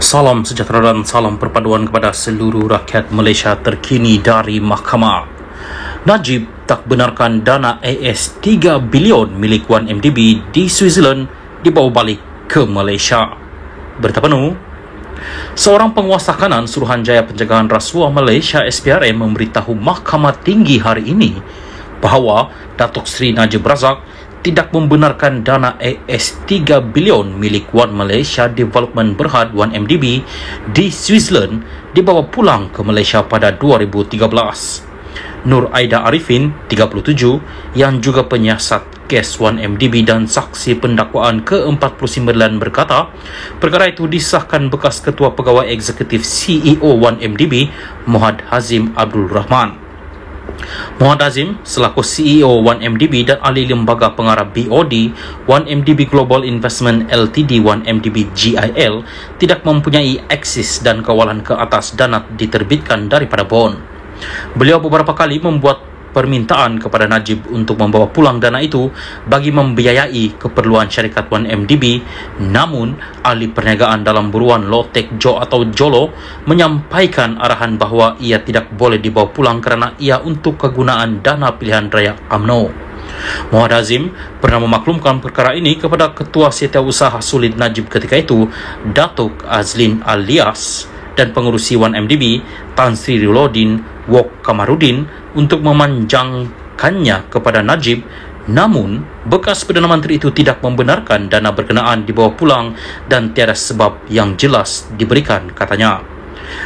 Salam sejahtera dan salam perpaduan kepada seluruh rakyat Malaysia terkini dari Mahkamah. Najib tak benarkan dana AS 3 bilion milik 1MDB di Switzerland dibawa balik ke Malaysia. Berita penuh. Seorang penguasa kanan Suruhanjaya Pencegahan Rasuah Malaysia SPRM memberitahu Mahkamah Tinggi hari ini bahawa Datuk Seri Najib Razak tidak membenarkan dana AS 3 bilion milik One Malaysia Development Berhad 1MDB di Switzerland dibawa pulang ke Malaysia pada 2013. Nur Aida Arifin, 37, yang juga penyiasat kes 1MDB dan saksi pendakwaan ke-49 berkata, perkara itu disahkan bekas Ketua Pegawai Eksekutif CEO 1MDB, Muhammad Hazim Abdul Rahman. Muhammad Hazim selaku CEO 1MDB dan ahli lembaga pengarah BOD 1MDB Global Investment Ltd 1MDB GIL tidak mempunyai akses dan kawalan ke atas dana diterbitkan daripada bond. Beliau beberapa kali membuat permintaan kepada Najib untuk membawa pulang dana itu bagi membiayai keperluan syarikat 1MDB, namun ahli perniagaan dalam buruan Lotek Jo atau Jolo menyampaikan arahan bahawa ia tidak boleh dibawa pulang kerana ia untuk kegunaan dana pilihan raya UMNO. Muhammad Hazim pernah memaklumkan perkara ini kepada Ketua Setiausaha Sulit Najib ketika itu, Datuk Azlin Alias, dan pengurusi 1MDB Tan Sri Rilodin Wok Kamarudin untuk memanjangkannya kepada Najib, namun bekas Perdana Menteri itu tidak membenarkan dana berkenaan dibawa pulang dan tiada sebab yang jelas diberikan, katanya.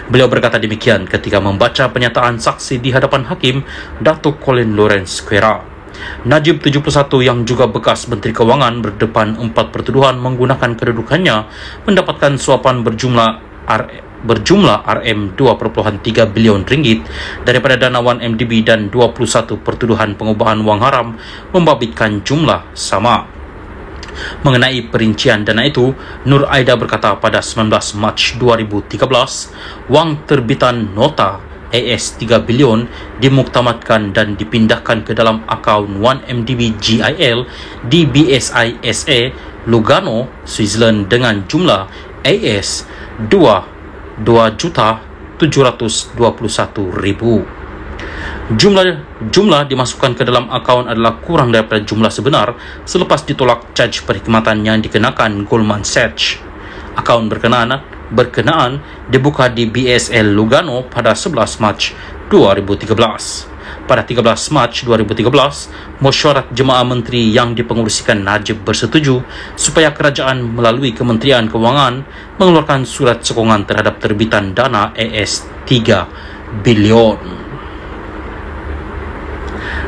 Beliau berkata demikian ketika membaca pernyataan saksi di hadapan Hakim Datuk Colin Lawrence Quera. Najib 71 yang juga bekas Menteri Kewangan berdepan 4 pertuduhan menggunakan kedudukannya mendapatkan suapan berjumlah RM2.3 bilion ringgit daripada dana 1MDB dan 21 pertuduhan pengubahan wang haram membabitkan jumlah sama. Mengenai perincian dana itu, Nur Aida berkata pada 19 Mac 2013, wang terbitan nota AS 3 bilion dimuktamadkan dan dipindahkan ke dalam akaun 1MDB GIL di BSI SA Lugano, Switzerland dengan jumlah AS 2,721,000. Jumlah dimasukkan ke dalam akaun adalah kurang daripada jumlah sebenar selepas ditolak caj perkhidmatan yang dikenakan Goldman Sachs. Akaun berkenaan dibuka di BSL Lugano pada 11 Mac 2013. Pada 13 Mac 2013, Mesyuarat Jemaah Menteri yang dipengurusikan Najib bersetuju supaya kerajaan melalui Kementerian Kewangan mengeluarkan surat sokongan terhadap terbitan dana AS 3 bilion.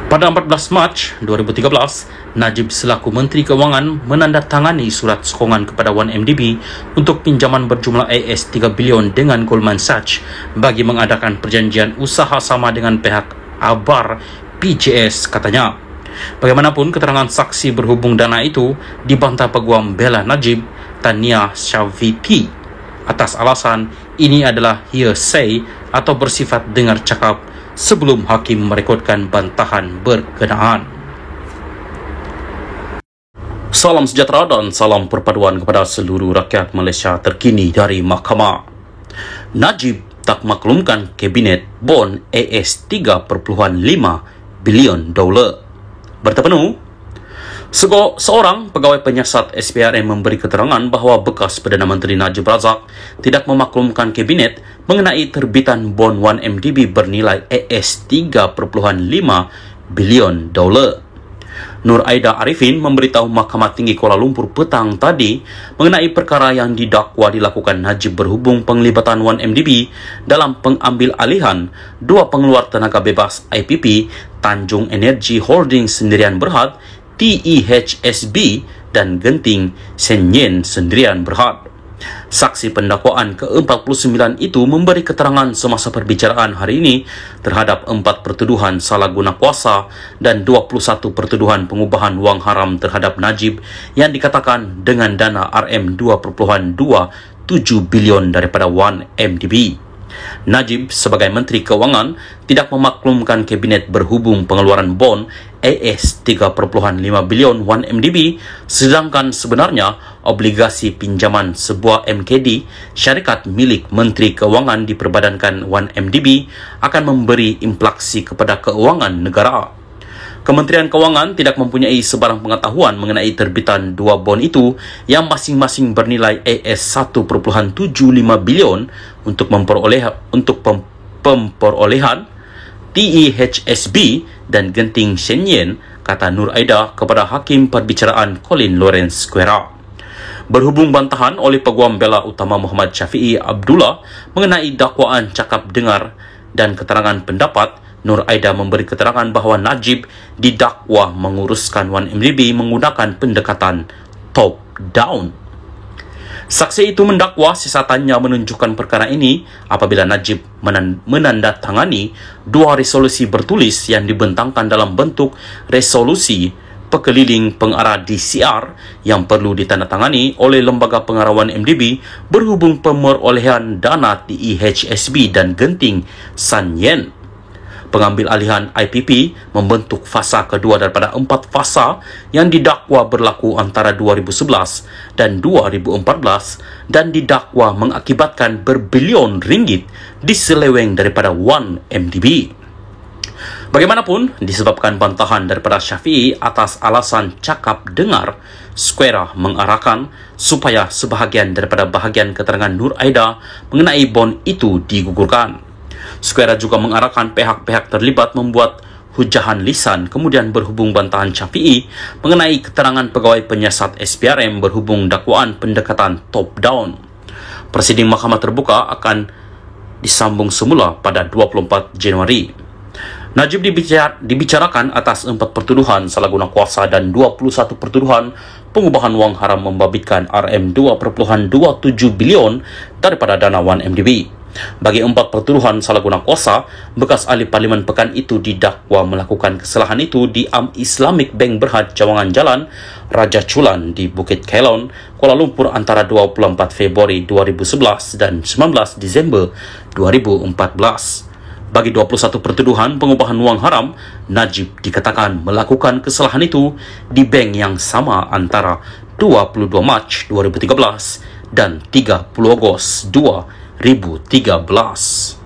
Pada 14 Mac 2013, Najib selaku Menteri Kewangan menandatangani surat sokongan kepada 1MDB untuk pinjaman berjumlah AS 3 bilion dengan Goldman Sachs bagi mengadakan perjanjian usaha sama dengan pihak Abar PJS, katanya. Bagaimanapun, keterangan saksi berhubung dana itu dibantah Peguam Bela Najib, Tania Shaviti, atas alasan ini adalah hearsay atau bersifat dengar cakap sebelum hakim merekodkan bantahan berkenaan. Salam sejahtera dan salam perpaduan kepada seluruh rakyat Malaysia terkini dari Mahkamah. Najib tak maklumkan Kabinet bond AS 3.5 bilion dolar. Berita penuh. Seorang pegawai penyiasat SPRM memberi keterangan bahawa bekas Perdana Menteri Najib Razak tidak memaklumkan Kabinet mengenai terbitan bond 1MDB bernilai AS 3.5 bilion dolar. Nur Aida Arifin memberitahu Mahkamah Tinggi Kuala Lumpur petang tadi mengenai perkara yang didakwa dilakukan Najib berhubung penglibatan 1MDB dalam pengambil alihan dua pengeluar tenaga bebas IPP Tanjung Energy Holding Sendirian Berhad TEHSB dan Genting Senyen Sendirian Berhad. Saksi pendakwaan ke-49 itu memberi keterangan semasa perbicaraan hari ini terhadap 4 pertuduhan salah guna kuasa dan 21 pertuduhan pengubahan wang haram terhadap Najib yang dikatakan dengan dana RM2.27 bilion daripada 1MDB. Najib sebagai Menteri Kewangan tidak memaklumkan Kabinet berhubung pengeluaran bond AS 3.5 bilion 1MDB, sedangkan sebenarnya obligasi pinjaman sebuah MKD, syarikat milik Menteri Keuangan diperbadankan 1MDB, akan memberi inflasi kepada keuangan negara. Kementerian Keuangan tidak mempunyai sebarang pengetahuan mengenai terbitan dua bon itu yang masing-masing bernilai AS 1.75 bilion untuk pemperolehan TEHSB dan genting Shenyan, kata Nur Aida kepada Hakim Perbicaraan Colin Lawrence Square. Berhubung bantahan oleh Peguam Bela Utama Muhammad Syafiee Abdullah mengenai dakwaan cakap dengar dan keterangan pendapat, Nur Aida memberi keterangan bahawa Najib didakwa menguruskan 1MDB menggunakan pendekatan top-down. Saksi itu mendakwa sisatannya menunjukkan perkara ini apabila Najib menandatangani dua resolusi bertulis yang dibentangkan dalam bentuk resolusi pekeliling pengarah DCR yang perlu ditandatangani oleh Lembaga Pengarah 1MDB berhubung pemerolehan dana TEHSB dan genting Shenyan. Pengambil alihan IPP membentuk fasa kedua daripada 4 fasa yang didakwa berlaku antara 2011 dan 2014 dan didakwa mengakibatkan berbilion ringgit diseleweng daripada 1MDB. Bagaimanapun, disebabkan bantahan daripada Syafiee atas alasan cakap dengar, Square mengarahkan supaya sebahagian daripada bahagian keterangan Nur Aida mengenai bon itu digugurkan. Square juga mengarahkan pihak-pihak terlibat membuat hujahan lisan kemudian berhubung bantahan Syafiee mengenai keterangan pegawai penyiasat SPRM berhubung dakwaan pendekatan top-down. Prosiding Mahkamah Terbuka akan disambung semula pada 24 Januari. Najib dibicarakan atas 4 pertuduhan salah guna kuasa dan 21 pertuduhan pengubahan wang haram membabitkan RM2.27 bilion daripada dana 1MDB. Bagi 4 pertuduhan salah guna kuasa, bekas ahli Parlimen Pekan itu didakwa melakukan kesalahan itu di Islamic Bank Berhad Cawangan Jalan Raja Chulan di Bukit Kelon, Kuala Lumpur antara 24 Februari 2011 dan 19 Disember 2014. Bagi 21 pertuduhan pengubahan wang haram, Najib dikatakan melakukan kesalahan itu di bank yang sama antara 22 Mac 2013 dan 30 Ogos 2013.